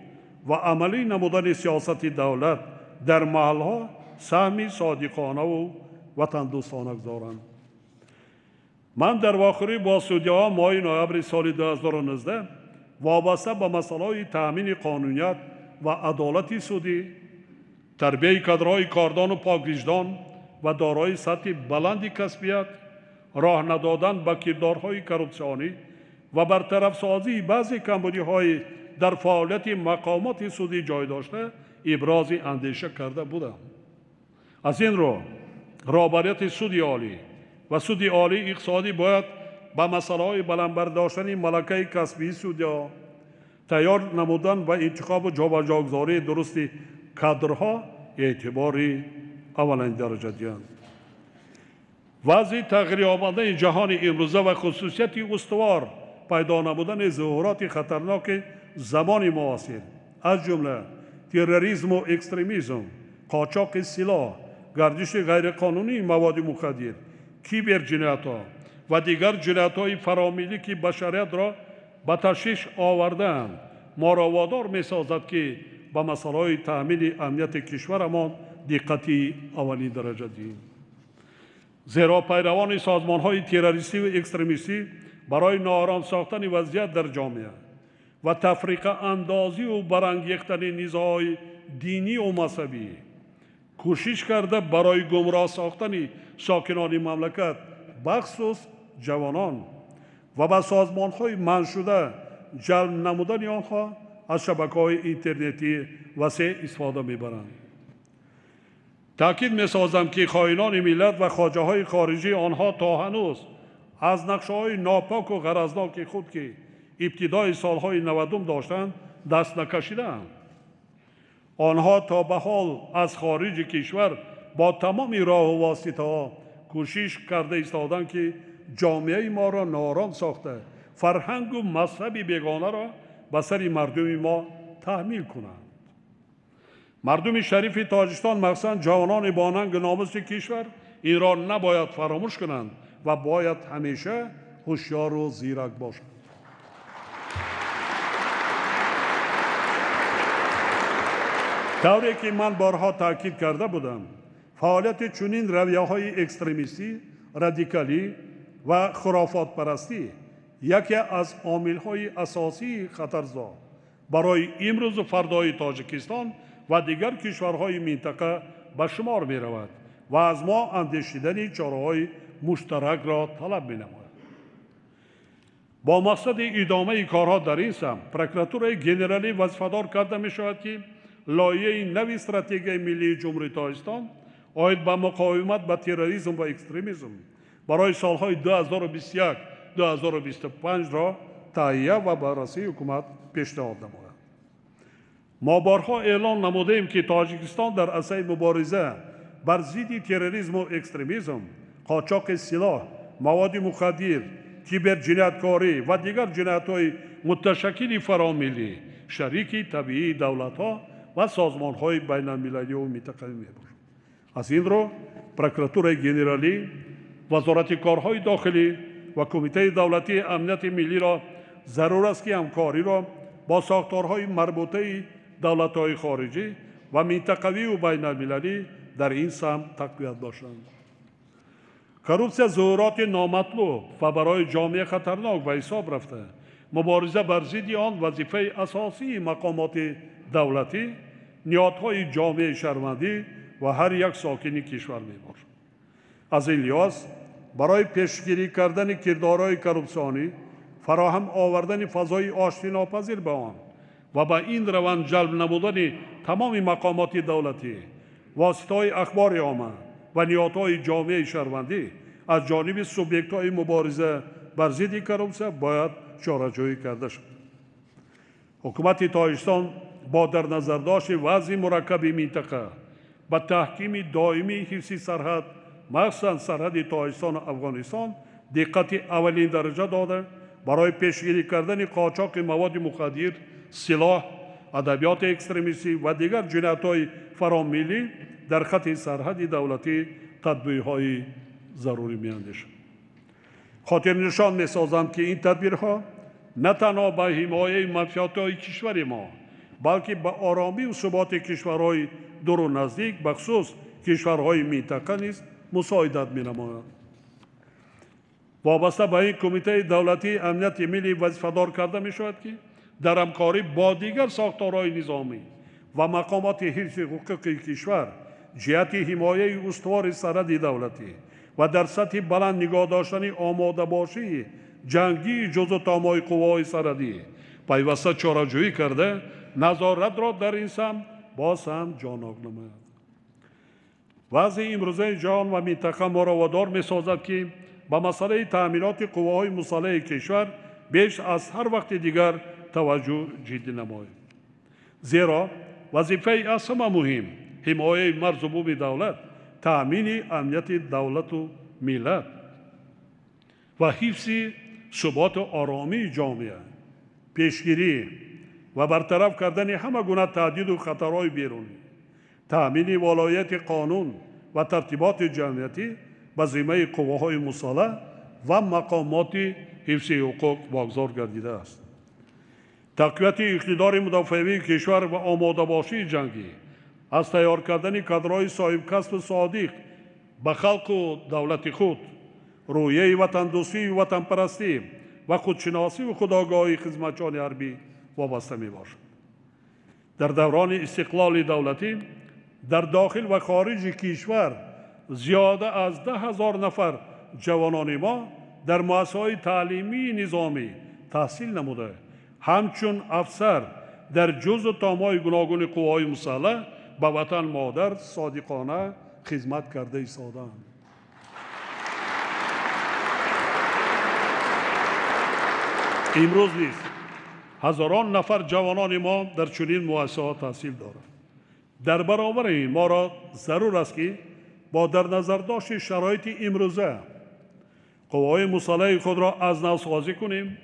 و عملی نمودن سیاست دولت در محل‌ها سهمی صادقانه و وطن دوستانه گذارند. من در واخری با سودی‌ها ماه نوامبر سال 2019 وابسته به مسائل تأمین قانونیت و عدالت سودی، تربیت کادرهای کاردان و پاکوجدان و دارای سطح بلند کسبیت، راه ندادن به کردارهای کرپسیونی و برطرف سازی بعضی کمبودی‌های در فعالیت مقامات سودی جای داشته ابراز اندیشه کرده بودم. از این رو رهبریت سود عالی و سود عالی اقتصادی باید به مسائل بلند برداشتن ملکه کسبی سودیا، تیار نمودن و انتخاب و جابجاگذاری درست کادرها اعتباری اولین درجه دهند. وضع تغییر یافته جهان امروزه و خصوصیت استوار پیدا نمودن ظهورات خطرناک زمان معاصر از جمله تروریسم و اکستریمیسم، قاچاق سلاح، گردش غیرقانونی مواد مخدر، کیبر جنایت‌ها و دیگر جنایت‌های فراملی که بشریت را به تشویش آورده‌اند ما را وادار می‌سازد که به مسائل تأمین امنیت کشورمان دقتی اولین درجه دهیم. زیرا پیروان سازمان‌های تروریستی و اکستریمیستی برای ناآرام ساختن وضعیت در جامعه و تفریقه اندازی و برانگیختن نزاع‌های دینی و مذهبی کوشش کرده برای گمراه ساختن ساکنان مملکت بخصوص جوانان و به سازمان‌های منع شده جلب نمودن آنها از شبکه‌های اینترنتی وسیع استفاده می‌برند. تأکید می‌سازم که خائنان ملت و خواجه‌های خارجی آنها تا هنوز از نقشه‌های ناپاک و غرضناک خود که ابتدای سالهای 90 داشتند دست نکشیدند. آنها تا به حال از خارج کشور با تمام راه و واسطه‌ها کوشش کرده ایستادند که جامعه ما را ناآرام ساخته فرهنگ و مذهب بیگانه را به سر مردم ما تحمیل کنند. مردم شریف تاجیکستان مخصوصاً جوانان با ننگ ناموس کشور این را نباید فراموش کنند و باید همیشه هوشیار و زیرک باشند. طوری که من بارها تاکید کرده بودم، فعالیت چنین رویه‌های اکستریمیستی، رادیکالی و خرافات پرستی یکی از عامل‌های اساسی خطرزا برای امروز و فردای تاجیکستان و دیگر کشورهای منطقه به شمار می رود و از ما اندیشیدن چاره‌های مشترک را طلب می نماید. با مقصد ادامه کارها در این سمت، پروکراتور ژنرالی وظیفه‌دار کرده می شود که لایحه نو استراتژی ملی جمهوری تاجیکستان آید به مقاومت با تروریسم و اکستریمیسم برای سالهای 2021-2025 را تهیه و بررسی حکومت پیشنهاد نماید. ما بارها اعلان نمودیم که تاجیکستان در عرصه مبارزه بر ضد تروریسم و اکستریمیسم، قاچاق سلاح، مواد مخدر، کیبر جنایتکاری و دیگر جنایت‌های متشکل فراملی شریک طبیعی دولت‌ها و سازمان‌های بین‌المللی و منطقه‌ای می‌باشد. از این رو پروکراتور ژنرالی، وزارت کارهای داخلی و کمیته دولتی امنیت ملی را ضرور است که همکاری را با ساختارهای مربوطه دولت‌های خارجی و منطقوی و بین‌المللی در این سمت تقویت باشند. коррупсия ظهورات نامطلوب و برای جامعه خطرناک به حساب رفته، مبارزه بر ضد آن وظیفه اساسی مقامات دولتی، نهادهای جامعه شهروندی و هر یک ساکن کشور میباشد. از این لحاظ برای پیشگیری کردن کردارهای کرپسیونی، فراهم آوردن فضای آشتی ناپذیر به آن و به این روند جلب نمودن تمام مقامات دولتی، واسطه‌های اخبار عامه و نهادهای جامعه شهروندی از جانب سوبیکت‌های مبارزه بر ضد کرپسیون باید چاره‌جویی کرده شود. حکومت تاجیکستان با در نظر داشت وضع مرکب منطقه با تحکیم دائمی حفظ سرحد، مخصوصاً سرحد تاجیکستان و افغانستان دقت اولین درجه داده برای پیشگیری کردن قاچاق مواد مخدر، سلاح، ادبیات اکستریمیستی و دیگر جنایت‌های فراملی در خط سرحد دولتی تدبیرهای ضروری می‌اندیشد. خاطر نشان می‌سازم که این تدبیرها نه تنها به حمایت منفعت‌های کشور ما، بلکه به آرامی و ثبات کشورهای دور و نزدیک، بخصوص کشورهای منطقه نیز مساعدت می‌نماید. وابسته به این کمیته دولتی امنیت ملی وظیفه‌دار کرده می‌شود که در همکاری با دیگر ساختارهای نظامی و مقامات حفظ حقوق کشور جهت حمایه استوار سرحد دولتی و در سطح بلند نگاه داشتن آماده باشی جنگی جزو تمام قوای سرحدی پیوسته چاره‌جویی کرده نظارت را در این سمت باز هم جانانه نماید. وضع امروزه جهان و منطقه ما را وادار می‌سازد که به مسئله تأمینات قواهای مسلح کشور بیش از هر وقت دیگر توجه جدی نماییم. زیرا وظیفه از همه مهم حمایه مرز و بوم دولت، تأمین امنیت دولت و ملت و حفظ ثبات و آرامی جامعه، پیشگیری و برطرف کردن همه گونه تهدید و خطرهای بیرونی، تأمین ولایت قانون و ترتیبات جمعیتی به ذمه قواهای مسلح و مقامات حفظ حقوق واگذار گردیده است. تقویت اقتدار مدافعی کشور و آماده باشی جنگی از تیار کردن کادرهای صاحب کسب صادق به خلق و دولت خود، رویه وطن دوستی و وطن پرستی و خودشناسی و خودآگاهی خدمتچان حربی وابسته می باشد. در دوران استقلال دولتی در داخل و خارج کشور زیاده از 10,000 نفر جوانان ما در مؤسسه‌های تعلیمی نظامی تحصیل نموده، همچون افسر در جزء تام‌های گوناگون قوای مسلح به وطن مادر صادقانه خدمت کرده ایستادند. امروز نیز هزاران نفر جوانان ما در چنین مؤسسه‌ها تحصیل دارند. در برابر این ما را ضرور است که با در نظر داشت شرایط امروزه قوای مسلح خود را از نو سازی کنیم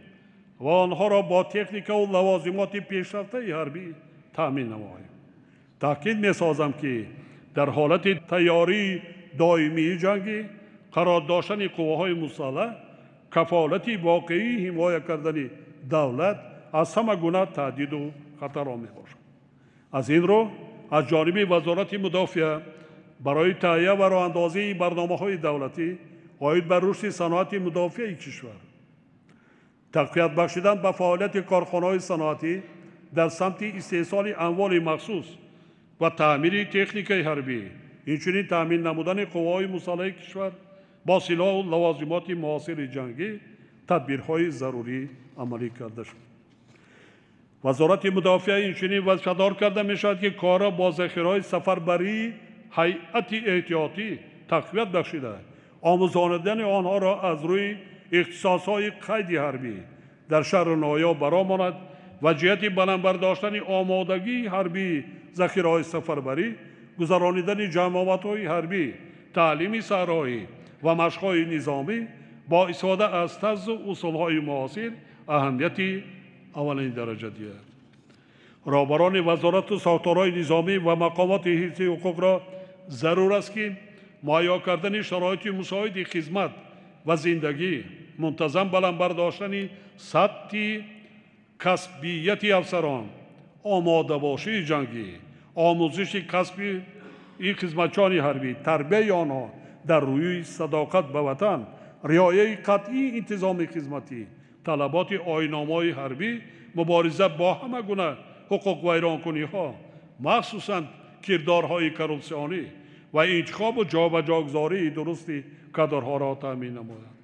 و آنها را با تکنیک و لوازمات پیشرفته حربی تأمین نماییم. تأکید می‌سازم که در حالت تیاری دائمی جنگی قرار داشتن قواهای مسلح کفالت واقعی حمایت کردن دولت از همه گونه تهدید و خطرها میباشد. از این رو از جانب وزارت مدافعه برای تهیه و راه‌اندازی برنامه‌های دولتی عاید بر رشد صنعت مدافعه کشور تقویت بخشیدن به فعالیت کارخانه‌های صنعتی در سمت استحصال اموال مخصوص و تعمیر تکنیک حربی، اینچنین تامین نمودن قوای مسلح کشور با سلاح و لوازمات معاصر جنگی تدبیرهای ضروری عملی کرده شد. وزارت مدافعه اینچنین وظیفه‌دار کرده می‌شود که کار را با ذخیره‌های سفربری هیئت احتیاطی تقویت بخشیده، آموزاندن آنها را از روی اختصاص‌های قید حربی در شهر نایاب برآماند و جهت بلند برداشتن آمادگی حربی ذخیره‌های سفربری، گذرانیدن جمعیت‌های حربی، تعلیم صحرایی و مشق‌های نظامی با استفاده از طرز و اصول‌های معاصر اهمیتی اولین درجه دارد. رهبران وزارت و ساختارهای نظامی و مقامات حفظ حقوق را ضرور است که مهیا کردن شرایط مساعد خدمت و زندگی منتظم بلند برداشتن سطح کسبیت افسران، آماده باشی جنگی، آموزش کسبی خدمتچیان حربی، تربیت آنها در روی صداقت به وطن، رعایت قطعی انتظام خدمتی، طلبات آیین‌نامه‌های حربی، مبارزه با همه گونه حقوق ویرانکنی‌ها، مخصوصاً کردارهای کورپسیونی و انتخاب و جابجاگذاری درست کادرها را تامین نماید.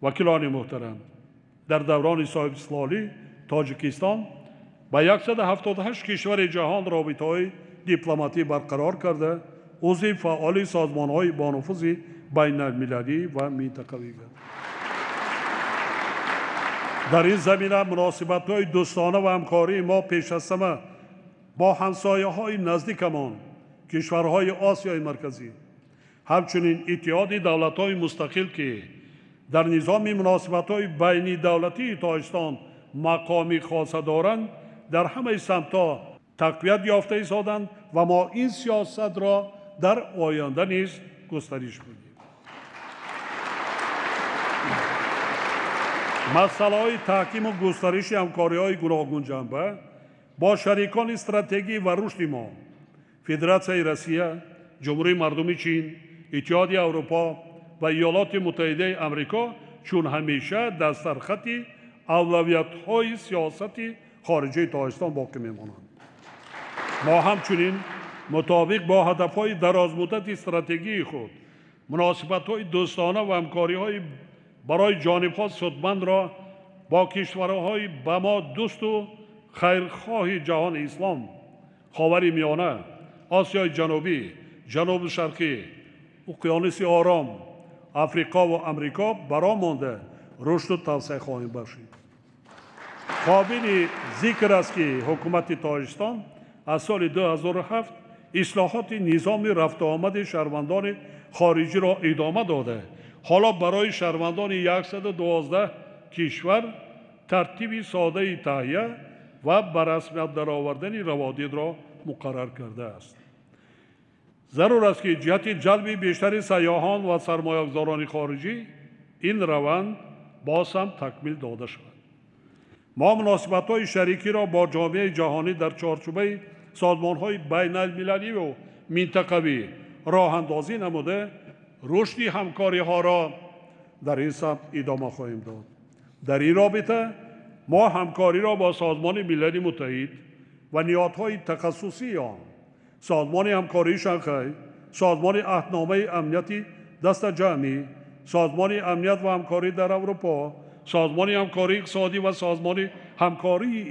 وکیلان محترم، در دوران صاحب استقلالی تاجیکستان با 178 کشور جهان رابطه‌های دیپلماتی برقرار کرده، عضو فعال سازمان‌های با نفوذ بین‌المللی و منطقوی گردید. در این زمینه مناسبت‌های دوستانه و همکاری ما پیش از همه با همسایه‌های نزدیکمان، کشورهای آسیای مرکزی، همچنین اتحاد دولت‌های مستقل که در نظام مناسبت‌های بین دولتی تاجیکستان مقامی خاص دارند، در همه سمت‌ها تقویت یافته ایستادند و ما این سیاست را در آینده نیز گسترش می‌دهیم. مسئله‌های تحکیم و گسترش همکاری‌های گوناگون جنبه با شریکان استراتژی و رشد ما، فدراسیون روسیه، جمهوری مردمی چین، اتحاد اروپا و ایالات متحده آمریکا چون همیشه در سرخط اولویت‌های سیاست خارجی تاجیکستان باقی می‌مانند. ما همچنین مطابق با هدف‌های درازمدت استراتژی خود مناسبت‌های دوستانه و همکاری‌های برای جانب‌ها سودمند را با کشورهای به ما دوست و خیرخواه جهان اسلام، خاور میانه، آسیای جنوبی، جنوب شرقی، اقیانوس آرام، افریقا و امریکا برآمده رشد و توسعه خواهیم بخشید. قابل ذکر است که حکومت تاجیکستان از سال 2007 اصلاحات نظام رفت و آمد شهروندان خارجی را ادامه داده. حالا برای شهروندان 112 کشور ترتیب ساده تهیه و به رسمیت درآوردن روادید را مقرر کرده است. ضرور است که جهت جلب بیشتر سیاحان و سرمایه‌گذاران خارجی این روند باز هم تکمیل داده شود. ما مناسبت‌های شریکی را با جامعه جهانی در چارچوب سازمان‌های بین‌المللی و منطقوی راه اندازی نموده، رشد همکاری‌ها را در این سمت ادامه خواهیم داد. در این رابطه ما همکاری را با سازمان ملل متحد و نهادهای تخصصی آن، سازمان همکاری شانگهای، سازمان عهدنامه امنیتی دست جمعی، سازمان امنیت و همکاری در اروپا، سازمان همکاری اقتصادی و سازمان همکاری